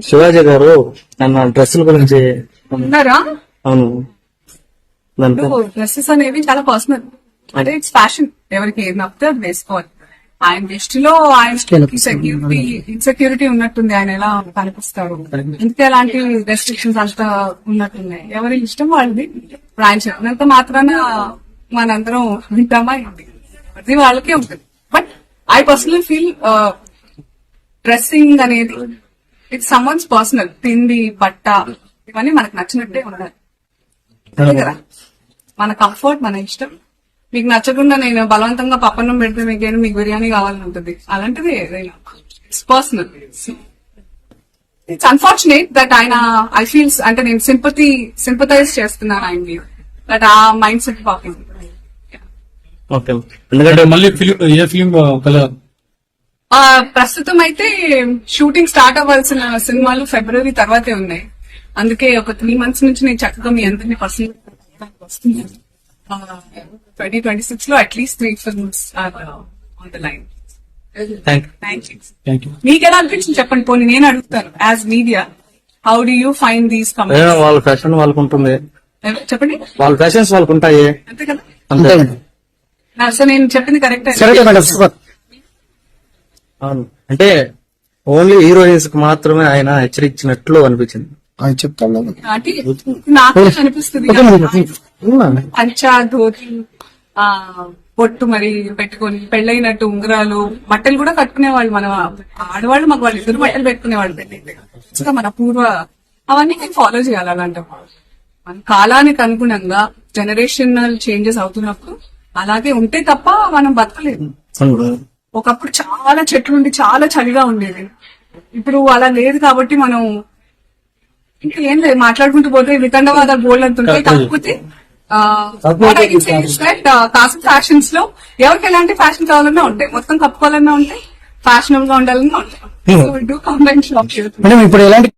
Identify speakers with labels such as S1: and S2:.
S1: శివాజీ గారు నన్ను డ్రెస్సుల గురించి
S2: ఉన్నారా?
S1: అవును
S2: డ్రెస్సెస్ అనేవి చాలా పర్సనల్, అంటే ఇట్స్ ఫ్యాషన్. ఎవరికి ఏది నచ్చితే అది వేసుకోవాలి. ఆయన దృష్టిలో ఆయన ఇన్సెక్యూరిటీ ఉన్నట్టుంది. ఆయన ఎలా కనిపిస్తారు, ఇందుకే అలాంటి రెస్ట్రిక్షన్స్ అంతా ఉన్నట్టున్నాయి. ఎవరి ఇష్టం వాళ్ళది. ఇప్పుడు ఆయన చెప్పినంత మాత్రాన మనందరం వింటామా ఏంటి? అది వాళ్ళకే ఉంటుంది. But I personal feel dressing అనేది ఇట్స్ సమ్వన్స్ పర్సనల్. తిండి, బట్ట ఇవన్నీ మనకు నచ్చినట్టే ఉండాలి కదా. మన కంఫర్ట్, మన ఇష్టం. మీకు నచ్చకుండా నేను బలవంతంగా పప్పన్నం పెడితే మీకు బిర్యానీ కావాలని ఉంటుంది. అలాంటిది ఏదైనా it's personal. It's unfortunate that ఆయన ఐ ఫీల్స్ అంటే నేను సింపథైజ్ చేస్తున్నాను ఆయన మీద. దట్ ఆ మైండ్ సెట్ పాకింది.
S1: ఓకే, ఎందుకంటే
S3: మళ్ళీ ఏ ఫిలిం
S2: ప్రస్తుతం అయితే షూటింగ్ స్టార్ట్ అవ్వాల్సిన సినిమాలు ఫిబ్రవరి తర్వాతే ఉన్నాయి. అందుకే ఒక 3 months నుంచి నేను చక్కగా మీ అందరినీ పర్సనల్ వస్తున్నాను. 2026 లో at least 3 films are on the line.
S3: Thank you.
S2: మీకు ఎలా అనిపించింది చెప్పండి. పోనీ నేను అడుగుతాను, as media how do you find these
S1: ఏమో వాళ్ళ ఫ్యాషన్ వాళ్ళకు ఉంటుంది,
S2: చెప్పండి.
S1: వాళ్ళ ఫ్యాషన్స్ వాళ్ళకు ఉంటాయి
S2: అంతే కదా.
S1: అంతే.
S2: సో నేను చెప్పింది కరెక్ట్.
S1: అవును, అంటే ఓన్లీ హీరోయిన్స్ కి మాత్రమే ఆయన హెచ్చరించినట్లు అనిపించింది.
S3: చెప్తాను
S2: అంటే నాకు అనిపిస్తుంది పంచా ధోతి పొట్టు మరి పెట్టుకొని పెళ్ళైనట్టు ఉంగరాలు బట్టలు కూడా కట్టుకునేవాళ్ళు. మన ఆడవాళ్ళు మాకు వాళ్ళు ఇద్దరు బట్టలు పెట్టుకునేవాళ్ళు పెళ్ళైతే. మన పూర్వ అవన్నీ మేము ఫాలో చేయాలి. అలాంటి మన కాలానికి అనుగుణంగా జనరేషనల్ చేంజెస్ అవుతున్నప్పుడు అలాగే ఉంటే తప్ప మనం బతకలేదు. ఒకప్పుడు చాలా చెట్లుండి చాలా చలిగా ఉండేది. ఇప్పుడు అలా లేదు కాబట్టి మనం ఇంకా ఏం లేదు, మాట్లాడుకుంటూ పోతే వితండవాద గోల్డ్ అంటుంటాయి. కాకపోతే కాసం ఫ్యాషన్స్ లో ఎవరికి ఎలాంటి ఫ్యాషన్ కావాలన్నా ఉంటాయి, మొత్తం కప్పుకోవాలన్నా ఉంటాయి, ఫ్యాషనబుల్ గా ఉండాలన్నా ఉంటాయి. సో డూ కామెంట్ షాప్
S3: ఇప్పుడు ఎలాంటి